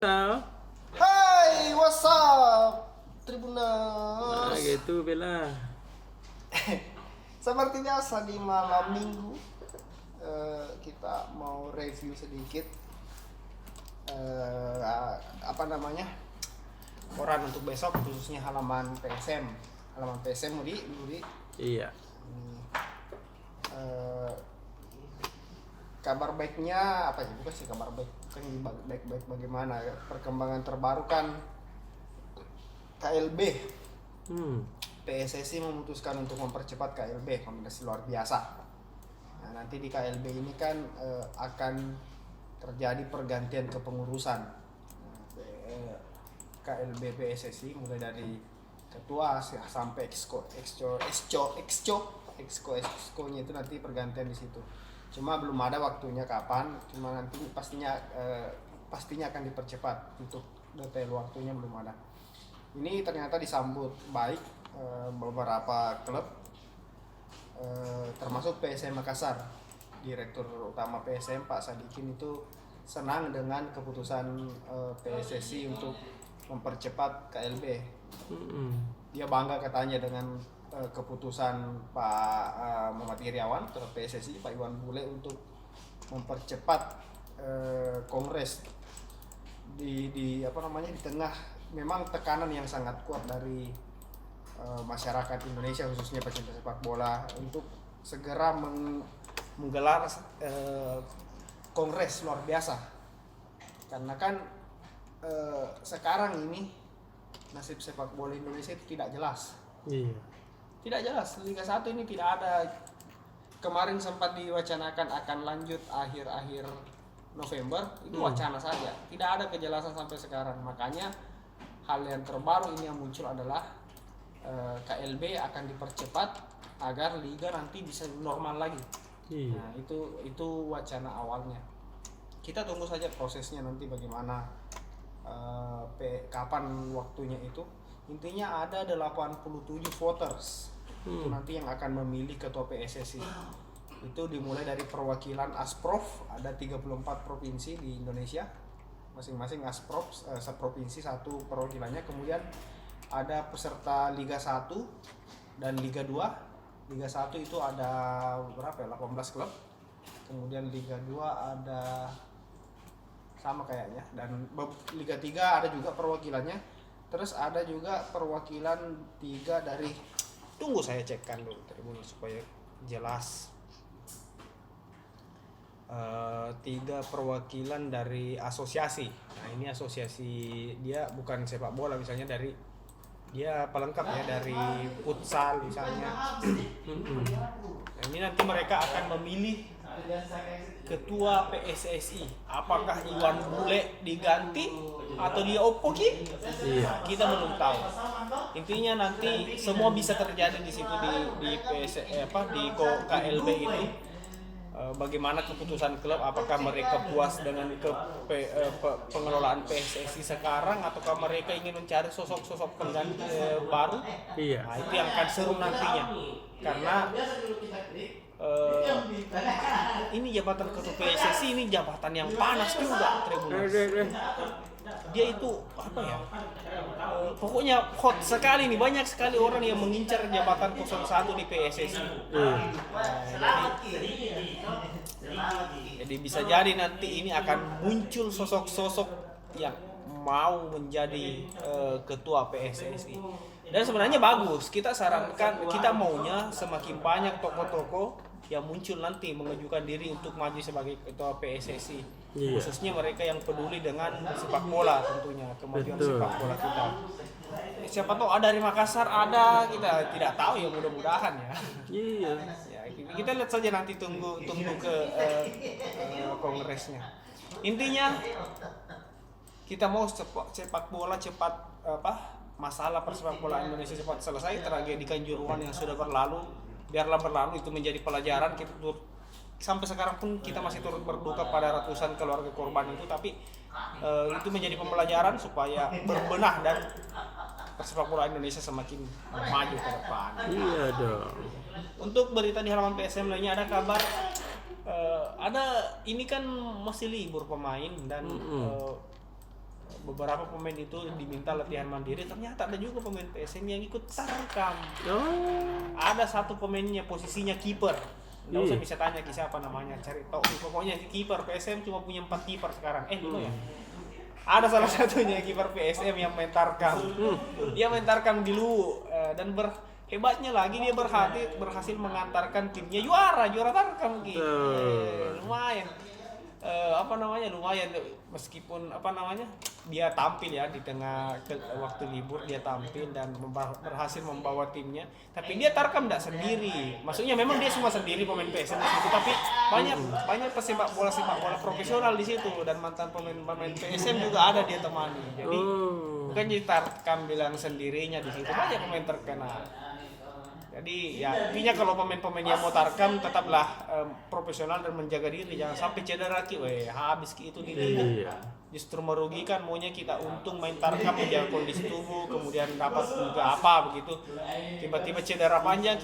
tau. Hai, what's up, Nah, Tribuners? gitu Bella. Seperti biasa di malam minggu kita mau review sedikit koran untuk besok, khususnya halaman PSM. Halaman PSM Budi. Iya. Kabar baiknya apa ya? Bukan sih kabar baik, bukan baik bagaimana ya? Perkembangan terbaru kan KLB. PSSI memutuskan untuk mempercepat KLB, kombinasi luar biasa. Nah, nanti di KLB ini kan akan terjadi pergantian kepengurusan. KLB PSSI mulai dari ketua sampai exco-nya itu nanti pergantian di situ. Cuma belum ada waktunya kapan, cuma nanti pastinya akan dipercepat. Untuk detail waktunya belum ada. Ini ternyata disambut baik beberapa klub, termasuk PSM Makassar. Direktur utama PSM Pak Sadikin itu senang dengan keputusan PSSI untuk mempercepat KLB. Dia bangga katanya dengan keputusan Pak Muhammad Iriawan, Ketua PSSI, Pak Iwan Bule untuk mempercepat kongres di tengah memang tekanan yang sangat kuat dari masyarakat Indonesia, khususnya pecinta sepak bola, untuk segera menggelar kongres luar biasa. Karena kan sekarang ini nasib sepak bola Indonesia itu tidak jelas. Iya. Tidak jelas. Liga 1 ini tidak ada. Kemarin sempat diwacanakan akan lanjut akhir-akhir November, itu wacana saja. Tidak ada kejelasan sampai sekarang. Makanya hal yang terbaru ini yang muncul adalah KLB akan dipercepat agar liga nanti bisa normal lagi. Iya. Nah, itu wacana awalnya. Kita tunggu saja prosesnya nanti bagaimana, kapan waktunya itu. Intinya ada 87 voters. Itu nanti yang akan memilih ketua PSSI. Itu dimulai dari perwakilan Asprof, ada 34 provinsi di Indonesia. Masing-masing Asprof seprovinsi satu perwakilannya. Kemudian ada peserta Liga 1 dan Liga 2. Liga 1 itu ada berapa ya? 18 klub. Kemudian Liga 2 ada sama kayaknya, dan Liga 3 ada juga perwakilannya. Terus ada juga perwakilan 3 dari, tunggu saya cekkan dulu Tribun supaya jelas. 3 perwakilan dari asosiasi. Nah, ini asosiasi dia bukan sepak bola, misalnya dari dia pelengkap ya, dari futsal misalnya. Nah, ini nanti mereka akan memilih ketua PSSI. Apakah Iwan Bule diganti atau dia Opoki? Iya. Kita belum tahu. Intinya nanti semua bisa terjadi di situ di KLB itu. Bagaimana keputusan klub, apakah mereka puas dengan pengelolaan PSSI sekarang, ataukah mereka ingin mencari sosok-sosok pengganti baru? Iya. Nah, itu yang akan seru nantinya, karena ini jabatan ketua PSSI ini jabatan yang panas juga, Tribuners. Dia itu apa ya? Pokoknya hot sekali nih, banyak sekali orang yang mengincar jabatan 01 di PSSI. Jadi bisa jadi nanti ini akan muncul sosok-sosok yang mau menjadi ketua PSSI. Dan sebenarnya bagus, kita sarankan, kita maunya semakin banyak tokoh-tokoh yang muncul nanti mengajukan diri untuk maju sebagai ketua PSSI. Iya. Khususnya mereka yang peduli dengan sepak bola, tentunya kemajuan sepak bola kita. Siapa tahu ada dari Makassar, ada, kita tidak tahu ya, mudah-mudahan ya. Iya. Ya, kita lihat saja nanti, tunggu ke kongresnya. Intinya kita mau sepak bola cepat, masalah persepak bola Indonesia cepat selesai. Tragedi Kanjuruhan yang sudah berlalu, biarlah berlalu, itu menjadi pelajaran. Kita sampai sekarang pun kita masih turut berduka pada ratusan keluarga korban itu, tapi itu menjadi pembelajaran supaya berbenah dan persepak bola Indonesia semakin maju ke depan. Iya dong. Untuk berita di halaman PSM lainnya, ada kabar ini kan masih libur pemain, dan beberapa pemain itu diminta latihan mandiri, ternyata ada juga pemain PSM yang ikut tarkam. Ada satu pemainnya posisinya kiper. Nggak usah bisa tanya ke siapa namanya, cari tahu. Pokoknya kiper PSM cuma punya 4 kiper sekarang. Dulu ya. Ada salah satunya kiper PSM yang main tarkam. Dia main tarkam dulu dan hebatnya lagi dia berhasil mengantarkan timnya juara tarkam gitu. Lumayan. Lumayan meskipun dia tampil ya di tengah waktu libur, dia tampil dan berhasil membawa timnya, tapi dia tarkam tidak sendiri. Maksudnya memang dia semua sendiri pemain PSM di situ, tapi banyak sepak bola profesional di situ dan mantan pemain PSM juga ada dia temani. Jadi bukan jadi tarkam bilang sendirinya di situ, banyak pemain terkenal. Jadi ya intinya kalau pemain-pemain yang mau tarkam tetaplah profesional dan menjaga diri, jangan sampai cedera habis itu diri. Justru merugikan, maunya kita untung main tarkam menjaga kondisi tubuh, kemudian dapat juga apa begitu. Tiba-tiba cedera panjang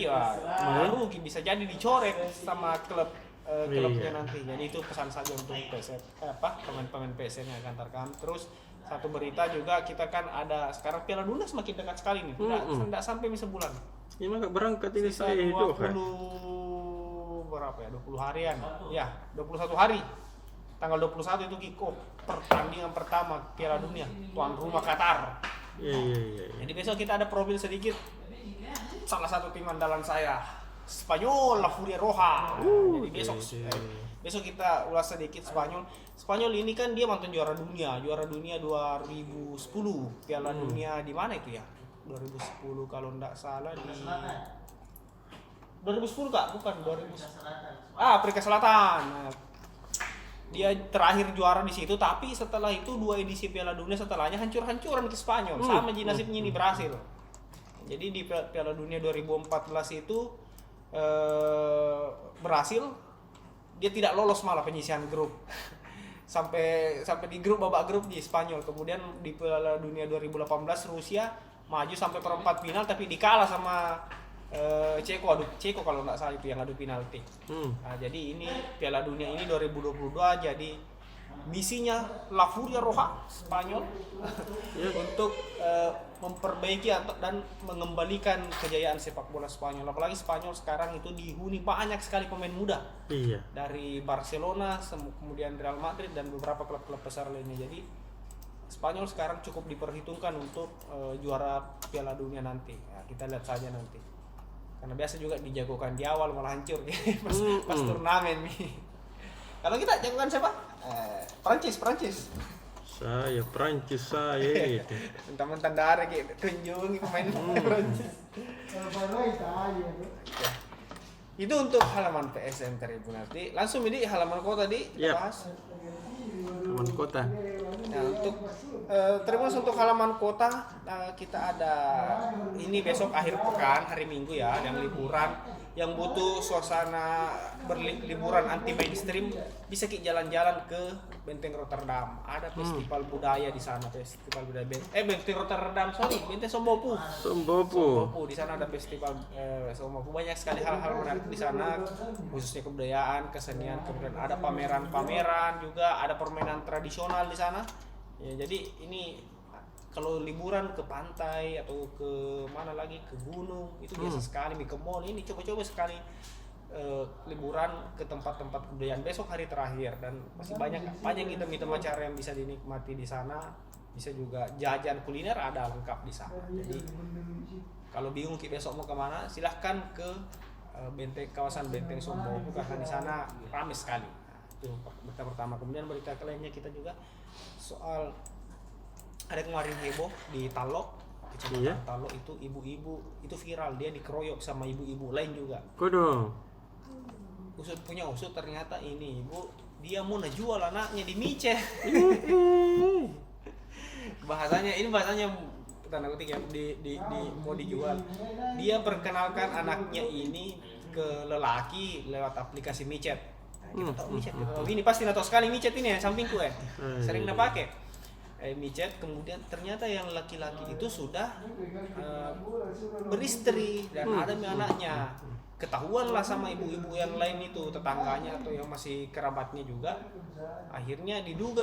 rugi, bisa jadi dicoret sama klubnya nanti. Jadi itu pesan saja untuk pemain-pemain PSM yang akan tarkam. Terus satu berita juga, kita kan ada sekarang Piala Dunia semakin dekat sekali nih. Tidak sampai sebulan. Ini mah berangkat ini sisa saya 20 harian. Ya, 21 hari. Tanggal 21 itu kick off pertandingan pertama Piala Dunia, tuan rumah Qatar. Iya. Jadi besok kita ada profil sedikit. Salah satu tim andalan saya, Spanyol, La Furia Roja. Jadi besok kita ulas sedikit Spanyol. Spanyol ini kan dia mantan juara dunia 2010. Piala Dunia di mana itu ya? 2010 kalau enggak salah di 2010 Kak, bukan 2000. Afrika Selatan. Nah, dia terakhir juara di situ, tapi setelah itu 2 edisi Piala Dunia setelahnya hancur-hancuran ke Spanyol. Sama nasibnya ini Brasil. Jadi di Piala Dunia 2014 itu Brasil dia tidak lolos malah penyisihan grup. sampai di babak grup di Spanyol. Kemudian di Piala Dunia 2018 Rusia maju sampai perempat final tapi dikalah sama Ceko kalau nggak salah itu yang adu penalti. Nah, jadi ini Piala Dunia ini 2022 jadi misinya La Furia Roja Spanyol untuk memperbaiki dan mengembalikan kejayaan sepak bola Spanyol. Apalagi Spanyol sekarang itu dihuni banyak sekali pemain muda. Dari Barcelona, kemudian Real Madrid dan beberapa klub-klub besar lainnya. Jadi Spanyol sekarang cukup diperhitungkan untuk juara Piala Dunia nanti. Nah, kita lihat saja nanti. Karena biasa juga dijagokan di awal malah hancur pas turnamen nih. Kalau kita jagokan siapa? Prancis. Saya Prancis saya. Mentang-mentang darah gitu tunjungi pemain Prancis. Itu untuk halaman PSM Tribun nanti. Langsung ini halaman kota kita bahas. Halaman kota. Nah, untuk terus untuk halaman kota kita ada ini besok akhir pekan hari Minggu ya, yang liburan, yang butuh suasana berliburan anti mainstream bisa jalan-jalan ke Benteng Rotterdam. Ada festival budaya di sana, festival budaya Benteng Rotterdam, Benteng Sombopu. Di sana ada festival Sombopu, banyak sekali hal-hal menarik di sana, khususnya kebudayaan, kesenian, kemudian ada pameran juga, ada permainan tradisional di sana. Ya, jadi ini kalau liburan ke pantai atau ke mana lagi, ke gunung itu biasa sekali, ke mall ini coba-coba sekali liburan ke tempat-tempat kebudayaan. Besok hari terakhir dan masih banyak item-item acara yang bisa dinikmati di sana. Bisa juga jajan kuliner ada lengkap di sana. Jadi kalau bingung besok mau kemana, silahkan ke kawasan Benteng Sombopu karena di sana ramai sekali. Nah, itu berita pertama. Kemudian berita lainnya kita juga soal ada kemarin heboh di Talok, kecamatan Talok itu ibu-ibu itu viral, dia dikeroyok sama ibu-ibu lain juga. Usut ternyata ini ibu dia mau jual anaknya di micet. bahasanya tanda kutip ya, di mau dijual. Dia perkenalkan anaknya ini ke lelaki lewat aplikasi micet. Kita tahu micet, ini pasti tahu sekali micet ini ya, sampingku ya. Sering pakai. Micet, kemudian ternyata yang laki-laki itu sudah beristri dan ada anaknya. ketahuan lah sama ibu-ibu yang lain itu, tetangganya atau yang masih kerabatnya juga. Akhirnya diduga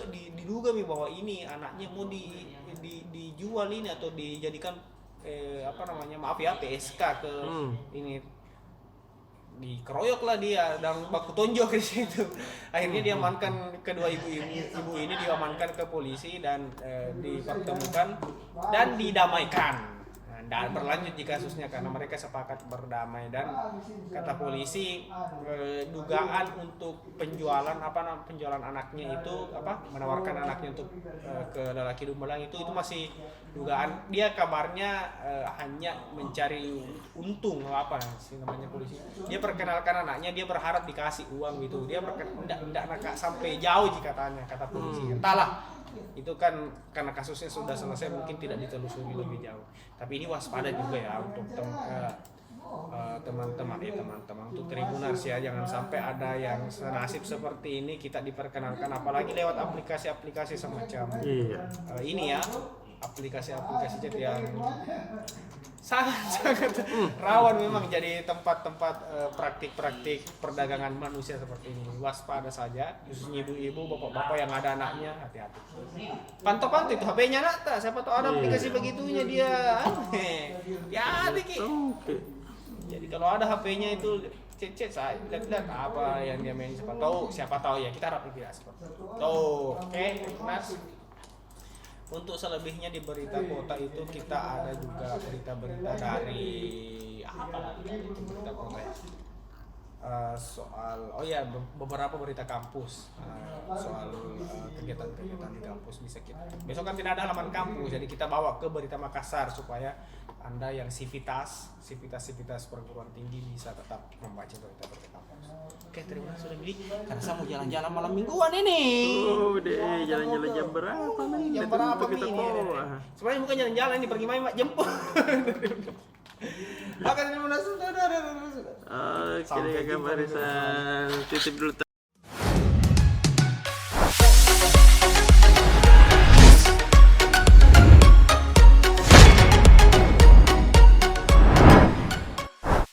nih bahwa ini anaknya mau dijual ini atau dijadikan maaf ya, PSK ke ini. Dikeroyok lah dia dan baku tonjok di situ. Akhirnya diamankan, kedua ibu ini diamankan ke polisi dan dipertemukan dan didamaikan. Dan berlanjut di kasusnya karena mereka sepakat berdamai, dan kata polisi dugaan untuk penjualan anaknya itu menawarkan anaknya untuk ke lelaki Dumbelang itu masih dugaan. Dia kabarnya hanya mencari untung namanya polisi. Dia perkenalkan anaknya, dia berharap dikasih uang gitu. Dia tidak sampai jauh katanya, kata polisi. Entahlah, itu kan karena kasusnya sudah selesai, mungkin tidak ditelusuri lebih jauh. Tapi ini waspada juga ya untuk teman-teman untuk Tribunars ya, jangan sampai ada yang senasib seperti ini kita diperkenalkan, apalagi lewat aplikasi-aplikasi semacam ini ya, aplikasi-aplikasi chat yang sangat rawan memang jadi tempat-tempat praktik-praktik perdagangan manusia seperti ini. Waspada saja, khususnya ibu-ibu, bapak-bapak yang ada anaknya, hati-hati. Pantau-pantau itu HP-nya nak tak, siapa tahu ada aplikasi begitunya dia. Ya, dikit. Jadi kalau ada HP-nya itu cek saya lihat apa yang dia main, siapa tahu ya, kita harap tidak seperti itu. Oke, Mas. Untuk selebihnya di berita kota itu kita ada juga berita-berita dari berita kota ya. Soal beberapa berita kampus, soal kegiatan-kegiatan di kampus bisa kita. Besok kan tidak ada halaman kampus, jadi kita bawa ke berita Makassar supaya Anda yang sivitas perguruan tinggi bisa tetap membaca berita-berita kampus. Oke, terima kasih sudah beli. Karena saya mau jalan-jalan malam mingguan ini. Deh, jalan-jalan jam berapa nih? Jam berapa kita ini? Sebenarnya bukan jalan-jalan, ini pergi main jemput. Oke, terima kasih. Oke, kakak Barisan titip dulu.